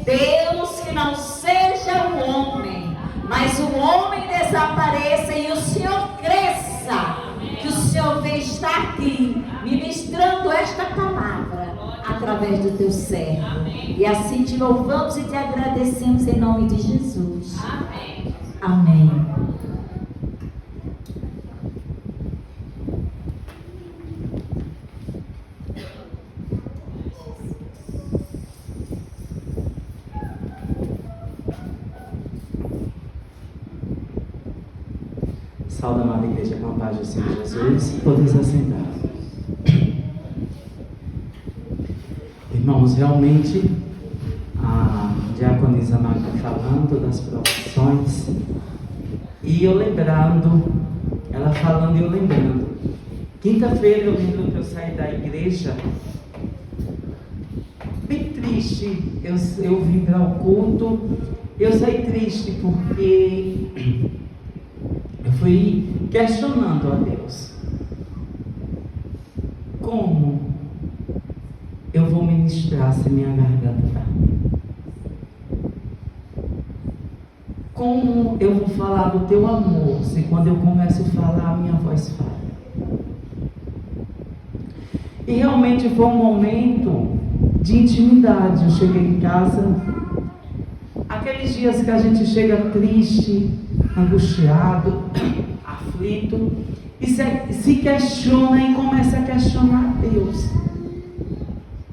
Deus, que não seja o homem, mas o homem desapareça e o Senhor cresça. Que o Senhor vem estar aqui, ministrando esta palavra através do teu servo. E assim te louvamos e te agradecemos em nome de Jesus. Amém. Amém. Salve, amada igreja, com a paz do Senhor Jesus. Podemos assentar. Irmãos, realmente, a diaconisa Magda falando das provações, e eu lembrando, ela falando e eu lembrando. Quinta-feira eu lembro que eu saí da igreja, bem triste. Eu vim para o culto, eu saí triste porque eu fui questionando a Deus: como eu vou ministrar se minha garganta está ruim? Como eu vou falar do teu amor se quando eu começo a falar a minha voz falha? E realmente foi um momento de intimidade. Eu cheguei em casa, aqueles dias que a gente chega triste, angustiado, aflito, e se questiona e começa a questionar Deus.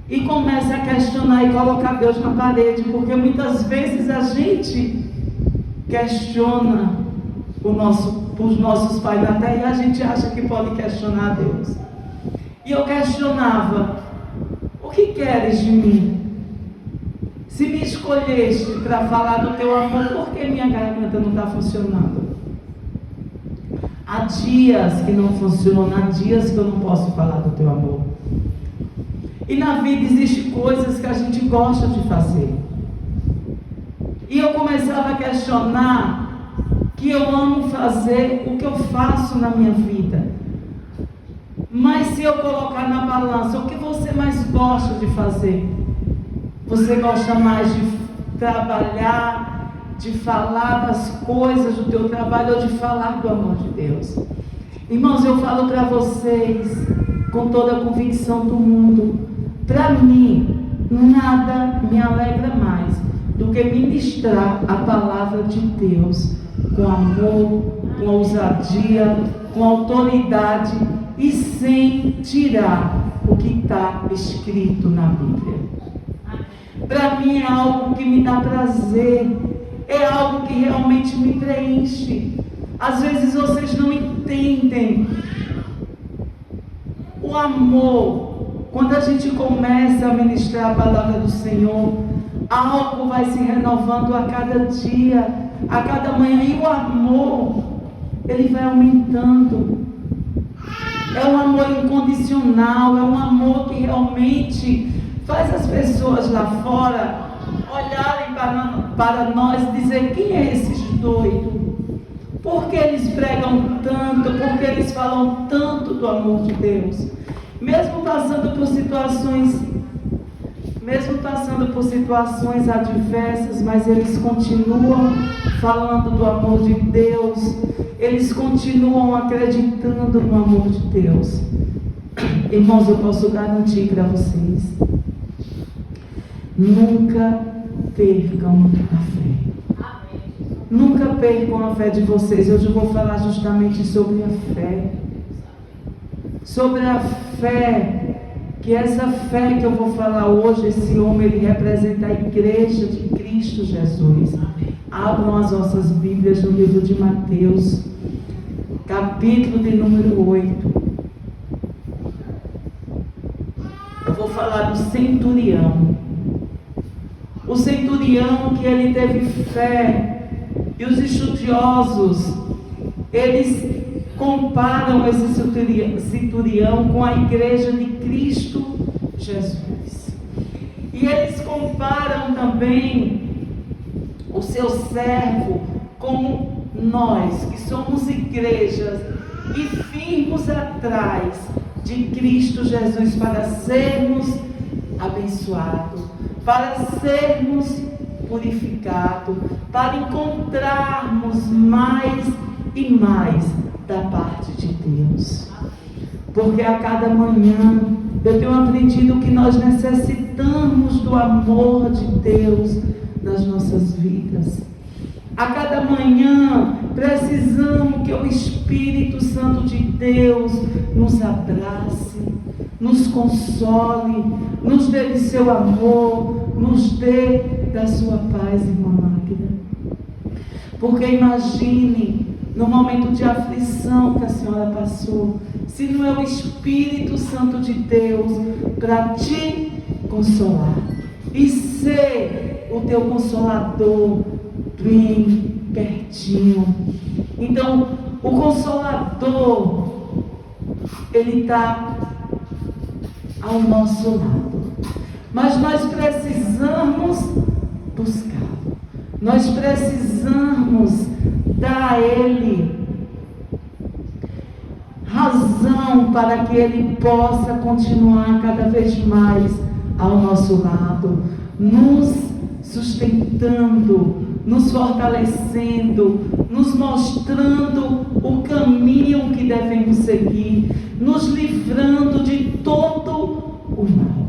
E começa a questionar e colocar Deus na parede, porque muitas vezes a gente questiona os nossos pais da terra e a gente acha que pode questionar Deus. E eu questionava: o que queres de mim? Se me escolheste para falar do teu amor, por que minha garganta não está funcionando? Há dias que não funciona, há dias que eu não posso falar do teu amor. E na vida existem coisas que a gente gosta de fazer. E eu começava a questionar que eu amo fazer o que eu faço na minha vida. Mas se eu colocar na balança, o que você mais gosta de fazer? Você gosta mais de trabalhar, de falar das coisas do teu trabalho ou de falar do amor de Deus? Irmãos, eu falo para vocês com toda a convicção do mundo: para mim, nada me alegra mais do que ministrar a palavra de Deus com amor, com ousadia, com autoridade e sem tirar o que está escrito na Bíblia. Para mim é algo que me dá prazer, é algo que realmente me preenche. Às vezes vocês não entendem o amor. Quando a gente começa a ministrar a palavra do Senhor, algo vai se renovando a cada dia, a cada manhã, e o amor, ele vai aumentando. É um amor incondicional, é um amor que realmente faz as pessoas lá fora olharem para nós e dizer: quem é esses doidos? Por que eles pregam tanto? Por que eles falam tanto do amor de Deus? Mesmo passando por situações adversas, mas eles continuam falando do amor de Deus, eles continuam acreditando no amor de Deus. Irmãos, eu posso garantir para vocês: nunca percam a fé. Nunca percam a fé de vocês. Hoje eu vou falar justamente sobre a fé. Sobre a fé, que essa fé que eu vou falar hoje, esse homem, ele representa a igreja de Cristo Jesus. Abram as vossas Bíblias no livro de Mateus, capítulo de número 8. Eu vou falar do centurião. O centurião que ele teve fé. E os estudiosos, eles comparam esse centurião com a igreja de Cristo Jesus. E eles comparam também o seu servo com nós, que somos igrejas e firmos atrás de Cristo Jesus para sermos abençoados, para sermos purificados, para encontrarmos mais e mais da parte de Deus. Porque a cada manhã eu tenho aprendido que nós necessitamos do amor de Deus nas nossas vidas. A cada manhã precisamos que o Espírito Santo de Deus nos abrace, nos console, nos dê de seu amor, nos dê da sua paz, irmã Magda. Porque imagine, no momento de aflição que a senhora passou, se não é o Espírito Santo de Deus para te consolar e ser o teu consolador bem pertinho. Então, o Consolador, ele está ao nosso lado, mas nós precisamos buscá-lo, nós precisamos dar a ele razão para que ele possa continuar cada vez mais ao nosso lado, nos sustentando, nos fortalecendo, nos mostrando o caminho que devemos seguir, nos livrando de todo o mal.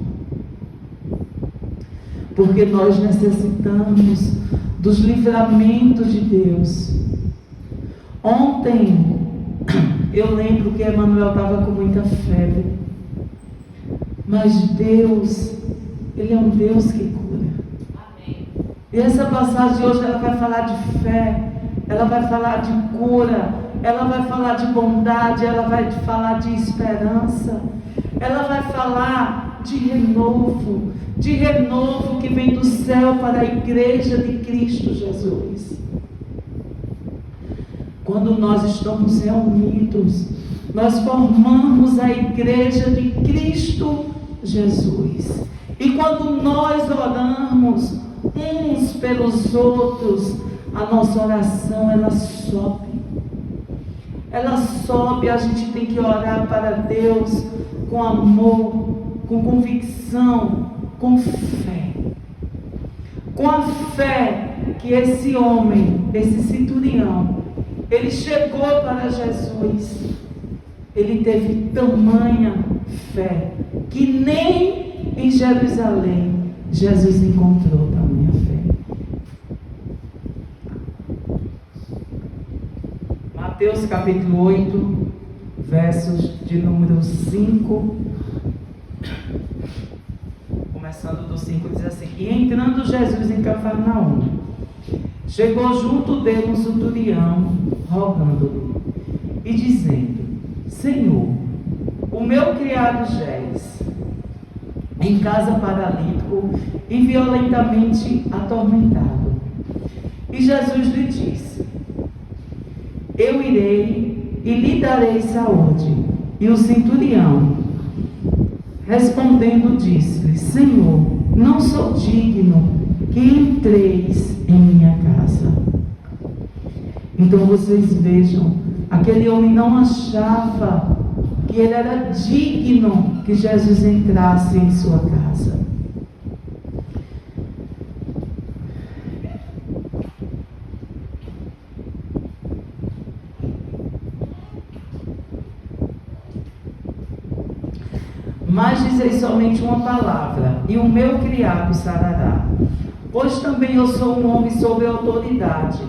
Porque nós necessitamos dos livramentos de Deus. Ontem, eu lembro que Emanuel estava com muita febre. Mas Deus, Ele é um Deus que cura. E essa passagem hoje, ela vai falar de fé, ela vai falar de cura, ela vai falar de bondade, ela vai falar de esperança, ela vai falar de renovo que vem do céu para a igreja de Cristo Jesus. Quando nós estamos reunidos, nós formamos a igreja de Cristo Jesus. E quando nós oramos uns pelos outros, a nossa oração, ela sobe, a gente tem que orar para Deus com amor, com convicção, com fé. Com a fé que esse homem, esse centurião, ele chegou para Jesus, ele teve tamanha fé, que nem em Jerusalém Jesus encontrou tamanha fé. Mateus capítulo 8, versos de número 5, começando do 5, diz assim: E entrando Jesus em Cafarnaum, chegou junto dele um centurião, rogando-lhe, e dizendo: Senhor, o meu criado jaz em casa paralítico e violentamente atormentado. E Jesus lhe disse: Eu irei e lhe darei saúde. E o centurião, respondendo, disse-lhe: Senhor, não sou digno que entreis em minha casa. Então vocês vejam, aquele homem não achava que ele era digno que Jesus entrasse em sua casa. Mas dizei somente uma palavra, e o meu criado sarará. Pois também eu sou um homem sob autoridade,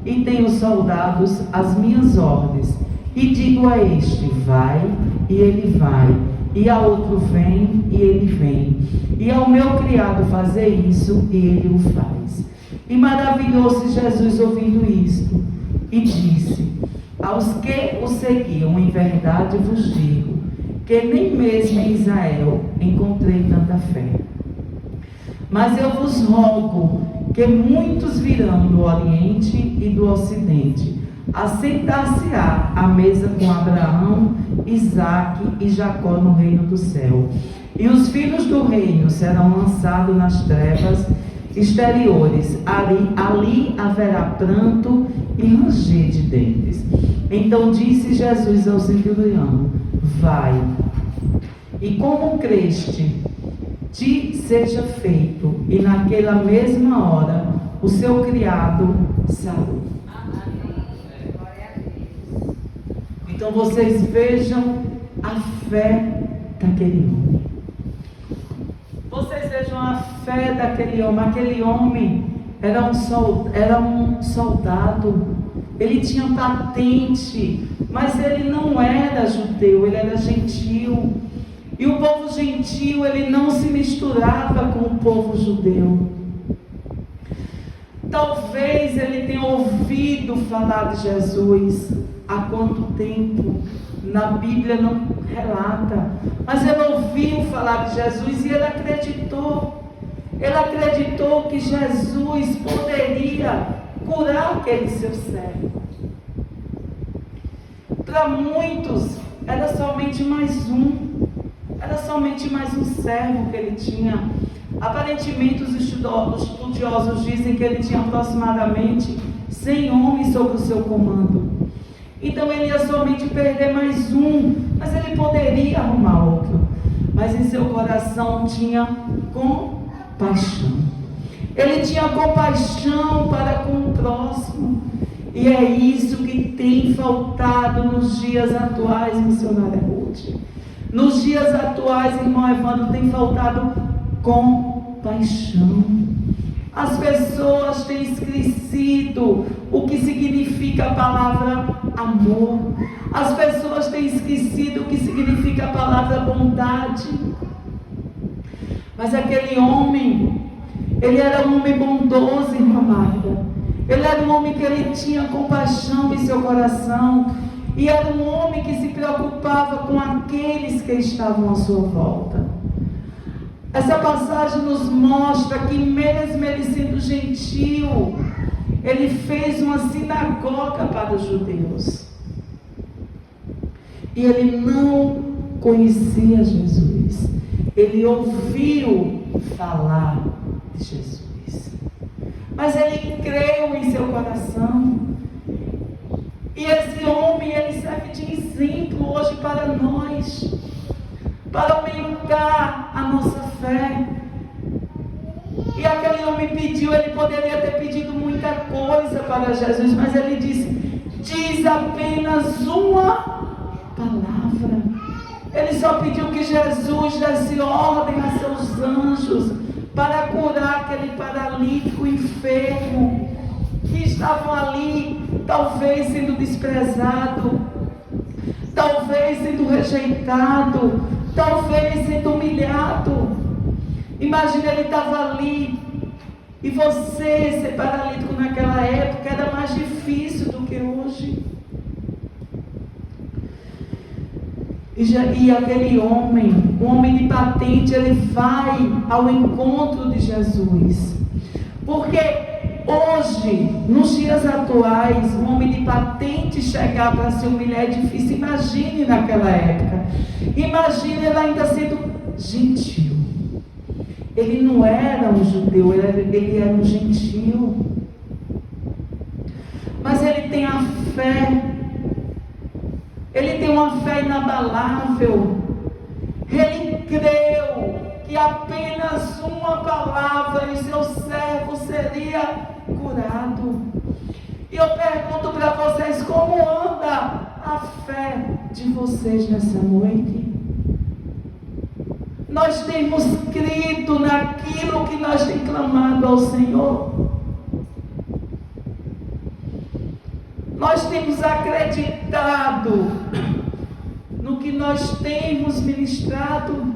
e tenho soldados às minhas ordens. E digo a este: vai, e ele vai. E a outro: vem, e ele vem. E ao meu criado: fazer isso, e ele o faz. E maravilhou-se Jesus ouvindo isto, e disse aos que o seguiam: em verdade vos digo, que nem mesmo em Israel encontrei tanta fé. Mas eu vos rogo que muitos virão do Oriente e do Ocidente, assentar-se-á à mesa com Abraão, Isaque e Jacó no reino do céu. E os filhos do reino serão lançados nas trevas exteriores. Ali haverá pranto e ranger de dentes. Então disse Jesus ao centurião: vai, e como creste, te seja feito. E naquela mesma hora, o seu criado saiu. Então vocês vejam a fé daquele homem. Vocês vejam a fé daquele homem. Aquele homem era um soldado. Ele tinha patente, mas ele não era judeu, ele era gentil. E o povo gentil, ele não se misturava com o povo judeu. Talvez ele tenha ouvido falar de Jesus. Há quanto tempo? Na Bíblia não relata. Mas ele ouviu falar de Jesus e ele acreditou. Ele acreditou que Jesus poderia curar aquele seu servo. Para muitos, era somente mais um. Era somente mais um servo que ele tinha. Aparentemente, os estudiosos dizem que ele tinha aproximadamente 100 homens sob o seu comando. Então ele ia somente perder mais um, mas ele poderia arrumar outro. Mas em seu coração tinha compaixão. Ele tinha compaixão para com o próximo. E é isso que tem faltado nos dias atuais, missionária Ruth. Nos dias atuais, irmão Evandro, tem faltado compaixão. As pessoas têm esquecido o que significa a palavra amor. As pessoas têm esquecido o que significa a palavra bondade. Mas aquele homem, ele era um homem bondoso, irmã Magda. Ele era um homem que ele tinha compaixão em seu coração. E era um homem que se preocupava com aqueles que estavam à sua volta. Essa passagem nos mostra que mesmo ele sendo gentil, ele fez uma sinagoga para os judeus. E ele não conhecia Jesus. Ele ouviu falar de Jesus. Mas ele creu em seu coração. E esse homem, ele serve de exemplo hoje para nós, para aumentar a nossa fé. E aquele homem pediu, ele poderia ter pedido muita coisa para Jesus, mas ele disse: diz apenas uma palavra. Ele só pediu que Jesus desse ordem a seus anjos para curar aquele paralítico enfermo, que estavam ali, talvez sendo desprezado, talvez sendo rejeitado, talvez sendo humilhado. Imagina, ele estava ali, e você ser paralítico naquela época era mais difícil do que hoje. E aquele homem, um homem de patente, ele vai ao encontro de Jesus. Porque hoje, nos dias atuais, um homem de patente chegar para se humilhar é difícil. Imagine naquela época. Imagine ele ainda sendo gentil. Ele não era um judeu, ele era um gentil. Mas ele tem a fé. Ele tem uma fé inabalável. Ele creu que apenas uma palavra e seu servo seria curado. E eu pergunto para vocês, como anda a fé de vocês nessa noite? Nós temos crido naquilo que nós temos clamado ao Senhor? Nós temos acreditado no que nós temos ministrado?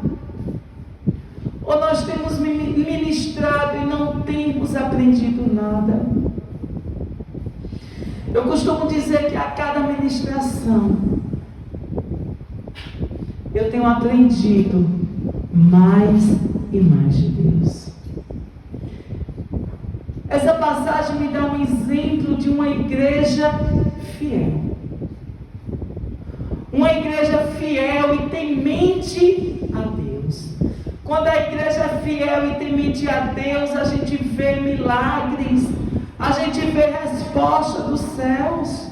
Ou nós temos ministrado e não temos aprendido nada? Eu costumo dizer que a cada ministração eu tenho aprendido mais e mais de Deus. Essa passagem me dá um exemplo de uma igreja fiel. Uma igreja fiel e temente a Deus. Quando a igreja é fiel e temente a Deus, a gente vê milagres, a gente vê resposta dos céus.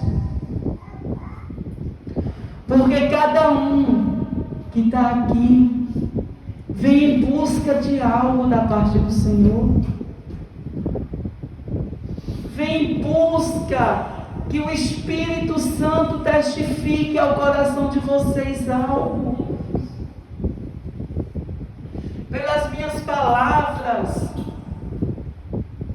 Porque cada um que está aqui vem em busca de algo da parte do Senhor. Vem em busca que o Espírito Santo testifique ao coração de vocês algo. Pelas minhas palavras,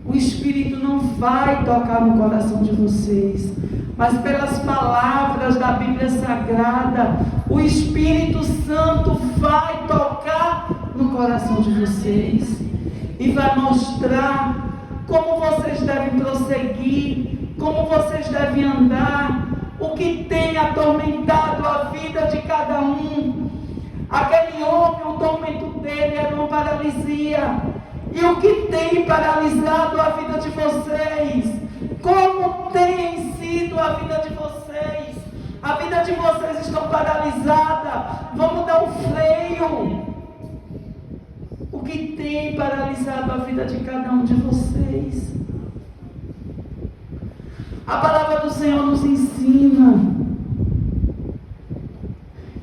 o Espírito não vai tocar no coração de vocês, mas pelas palavras da Bíblia Sagrada, o Espírito Santo vai tocar no coração de vocês e vai mostrar como vocês devem prosseguir, como vocês devem andar, o que tem atormentado a vida de cada um. Aquele homem, o tormento dele era uma paralisia. E o que tem paralisado a vida de vocês? Como tem sido a vida de vocês? A vida de vocês está paralisada. Vamos dar um freio. O que tem paralisado a vida de cada um de vocês? A palavra do Senhor nos ensina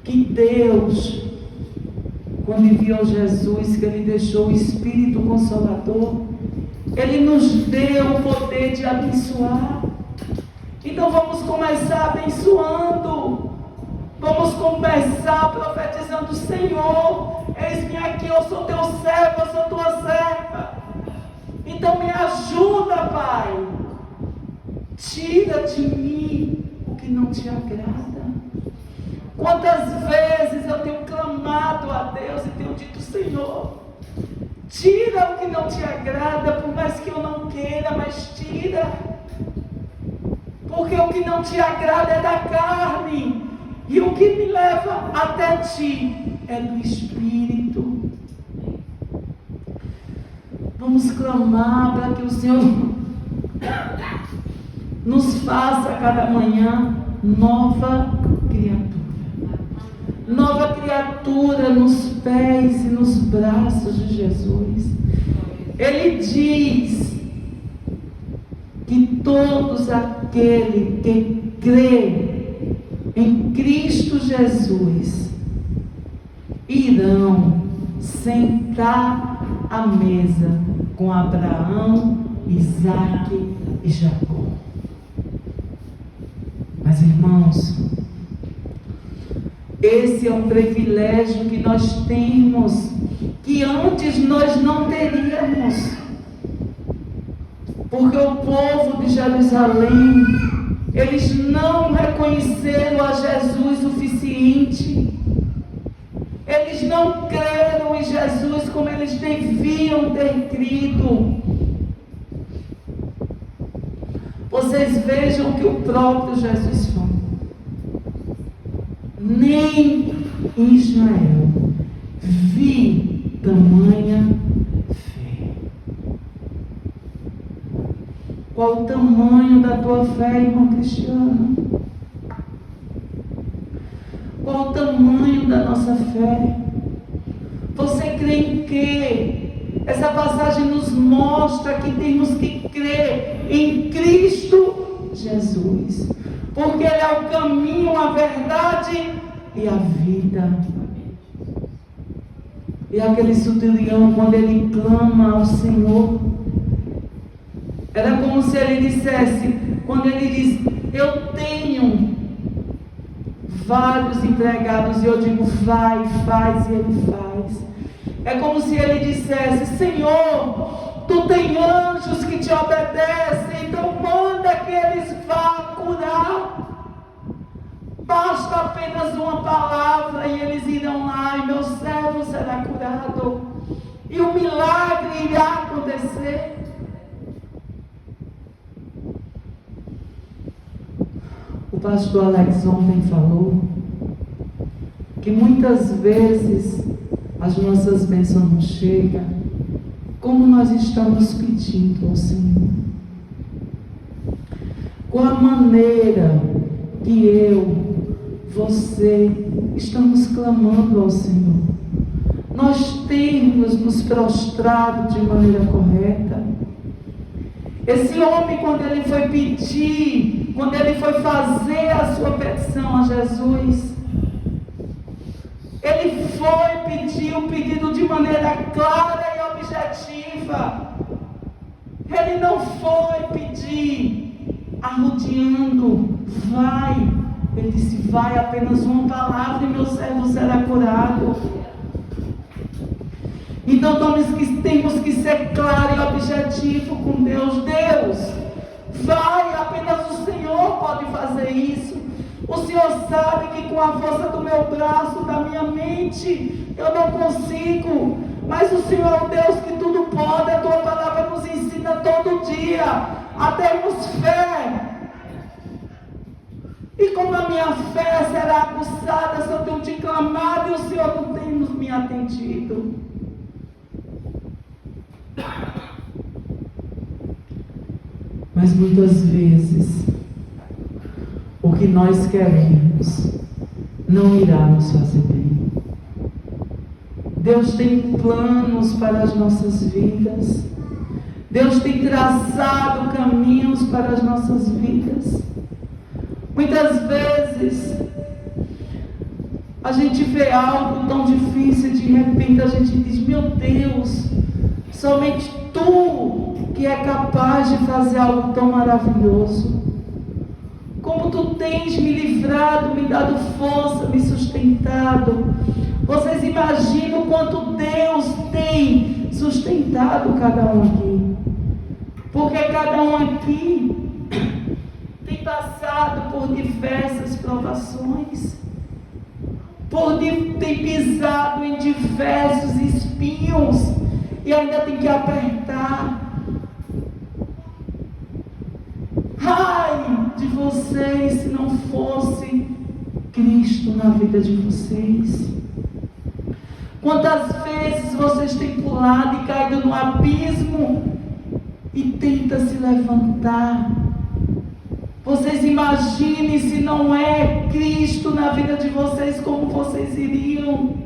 que Deus, quando enviou Jesus, que Ele deixou o Espírito Consolador, Ele nos deu o poder de abençoar. Então vamos começar abençoando. Vamos começar profetizando: Senhor, eis-me aqui, eu sou teu servo, eu sou tua serva. Então me ajuda, Pai. Tira de mim o que não te agrada. Quantas vezes eu tenho clamado a Deus e tenho dito: Senhor, tira o que não te agrada, por mais que eu não queira, mas tira. Porque o que não te agrada é da carne, e o que me leva até ti é do Espírito. Vamos clamar para que o Senhor nos faça cada manhã nova criatura. Nova criatura nos pés e nos braços de Jesus. Ele diz que todos aqueles que crê em Cristo Jesus irão sentar à mesa com Abraão, Isaque e Jacó. Mas, irmãos, esse é um privilégio que nós temos, que antes nós não teríamos. Porque o povo de Jerusalém, eles não reconheceram a Jesus suficiente. Eles não creram em Jesus como eles deviam ter crido. Vocês vejam que o próprio Jesus falou: nem em Israel vi tamanha fé. Qual o tamanho da tua fé, irmão Cristiano? Qual o tamanho da nossa fé? Você crê em quê? Essa passagem nos mostra que temos que crer em Cristo Jesus, porque Ele é o caminho, a verdade e a vida. E aquele centurião, quando ele clama ao Senhor, era como se ele dissesse, quando ele diz: eu tenho vários empregados e eu digo: vai, faz, e ele faz. É como se ele dissesse: Senhor, tu tem anjos que te obedecem, então manda que eles vá curar. Basta apenas uma palavra e eles irão lá e meu servo será curado. E o milagre irá acontecer. O pastor Alex ontem falou que muitas vezes as nossas bênçãos não chegam como nós estamos pedindo ao Senhor. Com a maneira que eu, você, estamos clamando ao Senhor. Nós temos nos prostrado de maneira correta. Esse homem, quando ele foi pedir, quando ele foi fazer a sua petição a Jesus, Ele foi pedir o pedido de maneira clara e objetiva. Ele não foi pedir arrodeando, vai. Ele disse, vai, apenas uma palavra e meu servo será curado. Então temos que ser claro e objetivo com Deus. Deus, vai, apenas o Senhor pode fazer isso. O Senhor sabe que com a força do meu braço, da minha mente, eu não consigo. Mas o Senhor é o Deus que tudo pode. A tua palavra nos ensina todo dia a termos fé. E como a minha fé será aguçada se eu tenho te clamado e o Senhor não tem me atendido. Mas muitas vezes o que nós queremos não irá nos fazer bem. Deus tem planos para as nossas vidas. Deus tem traçado caminhos para as nossas vidas. Muitas vezes a gente vê algo tão difícil e de repente a gente diz, meu Deus, somente Tu que é capaz de fazer algo tão maravilhoso. Como Tu tens me livrado, me dado força, me sustentado. Vocês imaginam quanto Deus tem sustentado cada um aqui. Porque cada um aqui tem passado por diversas provações. Tem pisado em diversos espinhos. E ainda tem que apertar. Ai de vocês se não fosse Cristo na vida de vocês. Quantas vezes vocês têm pulado e caído no abismo e tenta se levantar? Vocês imaginem se não é Cristo na vida de vocês, como vocês iriam.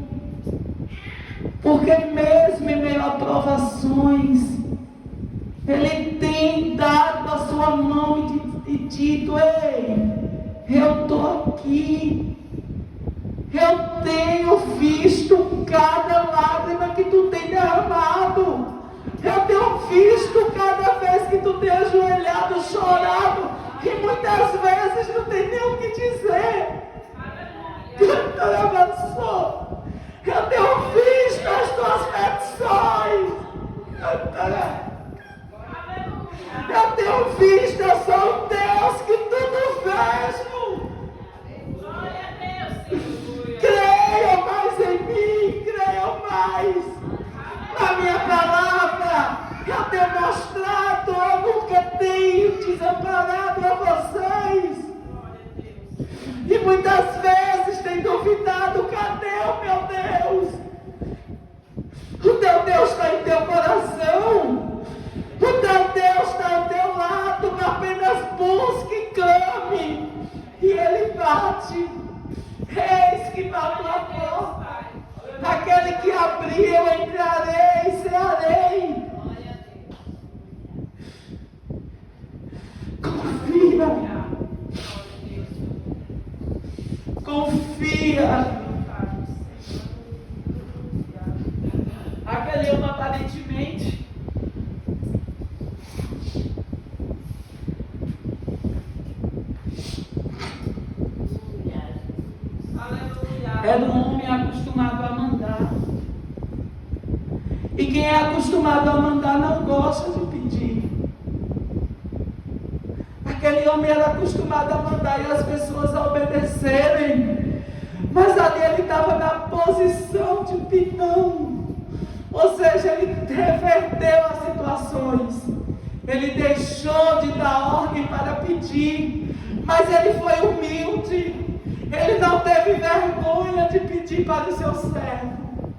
Porque mesmo em meio a provações, Ele tem dado a sua mão e dito, ei, eu estou aqui. Eu tenho visto cada lágrima que tu tem derramado. Eu tenho visto cada vez que tu tem ajoelhado, chorado. E muitas vezes não tem nem o que dizer. Eu tenho visto as tuas petições. Eu tenho visto, eu sou o Deus que tudo vejo. Creiam mais em mim, creiam mais na minha palavra. Eu tenho mostrado, eu nunca tenho desamparado a vocês. E muitas vezes tem duvidado, cadê o meu Deus? O teu Deus está em teu coração. O teu Deus está ao teu lado. Apenas busque e clame. E Ele bate. Eis que bateu a porta. Aquele que abriu, eu entrarei e cearei. Confia. Confia. Aquele homem aparentemente era um homem acostumado a mandar. E quem é acostumado a mandar não gosta de pedir. Aquele homem era acostumado a mandar e as pessoas a obedecerem. Mas ali ele estava na posição de pidão. Ou seja, ele reverteu as situações. Ele deixou de dar ordem para pedir. Mas ele foi humilde. Ele não teve vergonha de pedir para o seu servo.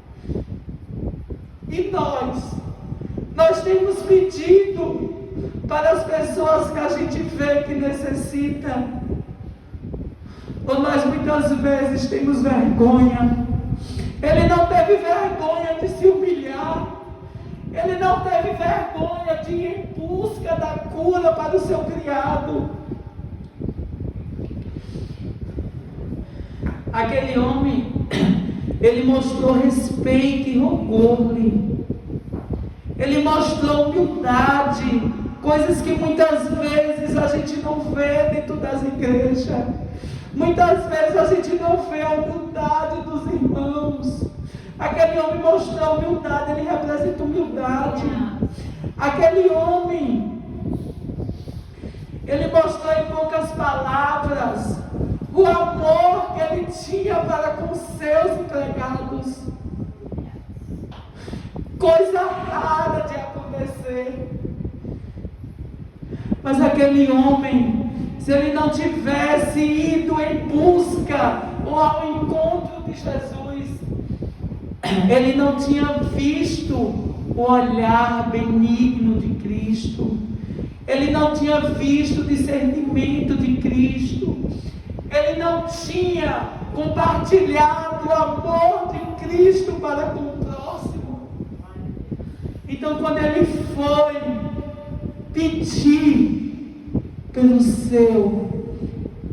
E nós temos pedido para as pessoas que a gente vê que necessita. Ou nós muitas vezes temos vergonha. Ele não teve vergonha de se humilhar. Ele não teve vergonha de ir em busca da cura para o seu criado. Aquele homem, Ele mostrou respeito e rogou-lhe. Ele mostrou humildade, coisas que muitas vezes a gente não vê dentro das igrejas. Muitas vezes a gente não vê a humildade dos irmãos. Aquele homem mostrou humildade, ele representa humildade. Aquele homem, ele mostrou em poucas palavras o amor que ele tinha para com seus empregados. Coisa rara de acontecer. Mas aquele homem, se ele não tivesse ido em busca ou ao encontro de Jesus, ele não tinha visto o olhar benigno de Cristo. Ele não tinha visto o discernimento de Cristo. Ele não tinha compartilhado o amor de Cristo para com o próximo. Então, quando ele foi pedir pelo seu,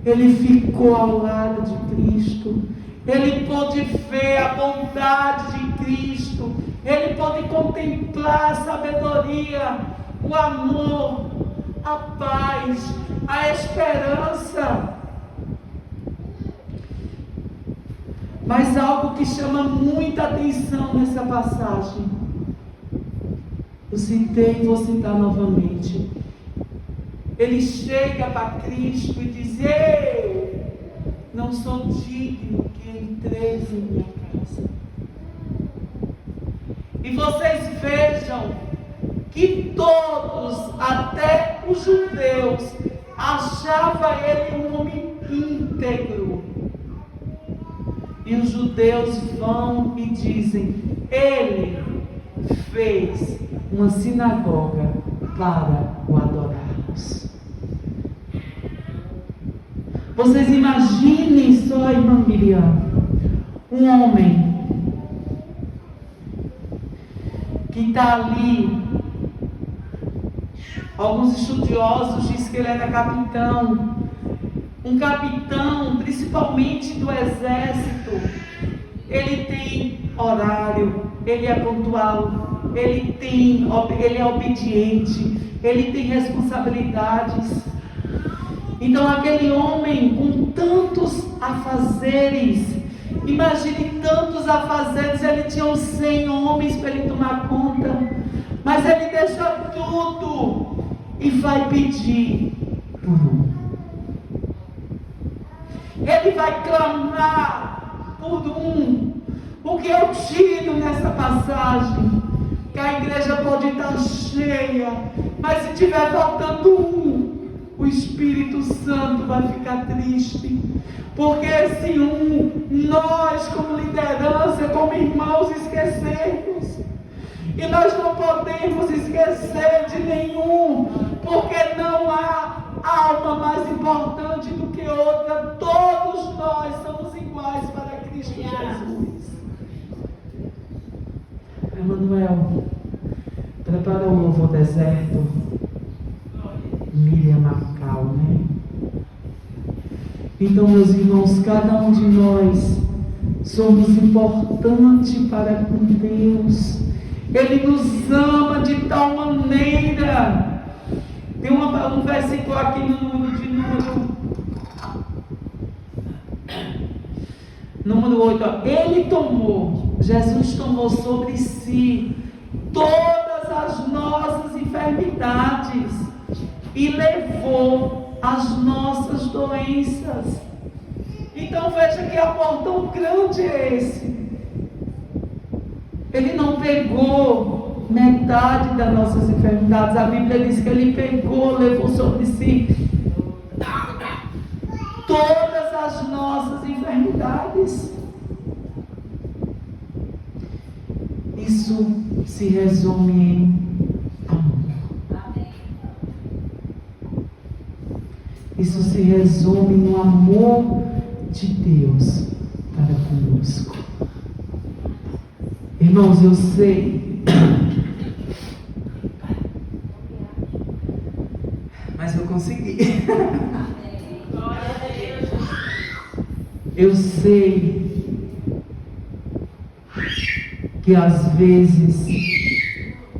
ele ficou ao lado de Cristo. Ele pôde ver a bondade de Cristo. Ele pôde contemplar a sabedoria, o amor, a paz, a esperança. Mas algo que chama muita atenção nessa passagem, eu citei e vou citar novamente. Ele chega para Cristo e diz: eu não sou digno que entreis em minha casa. E vocês vejam que todos, até os judeus, achavam ele um homem íntegro. E os judeus vão e dizem: ele fez uma sinagoga para o adorarmos. Vocês imaginem só, irmã Miriam, um homem que está ali. Alguns estudiosos dizem que ele era capitão. Um capitão, principalmente do exército, ele tem horário, ele é pontual, ele é obediente, ele tem responsabilidades. Então aquele homem com tantos afazeres, imagine tantos afazeres, ele tinha uns 100 homens para ele tomar conta, mas ele deixa tudo e vai pedir por um. Ele vai clamar por um. O que eu tiro nessa passagem? Que a igreja pode estar cheia, mas se tiver faltando um, o Espírito Santo vai ficar triste. Porque esse um, nós como liderança, como irmãos, esquecemos. E nós não podemos esquecer de nenhum, porque não há alma mais importante do que outra. Todos nós somos iguais para Cristo Jesus. Emanuel, prepara o novo deserto. Miriam Macau, né? Então, meus irmãos, cada um de nós somos importantes para com Deus. Ele nos ama de tal maneira. Tem um versículo aqui número 8. Jesus tomou sobre si todas as nossas enfermidades e levou as nossas doenças. Então veja que amor tão grande é esse. Ele não pegou metade das nossas enfermidades. A Bíblia diz que ele pegou, levou sobre si todas as nossas enfermidades. Isso se resume em amor. Isso se resume no amor de Deus para conosco. Irmãos, eu sei, mas eu consegui. Eu sei que às vezes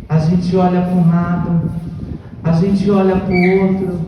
a gente olha para um lado, a gente olha para o outro,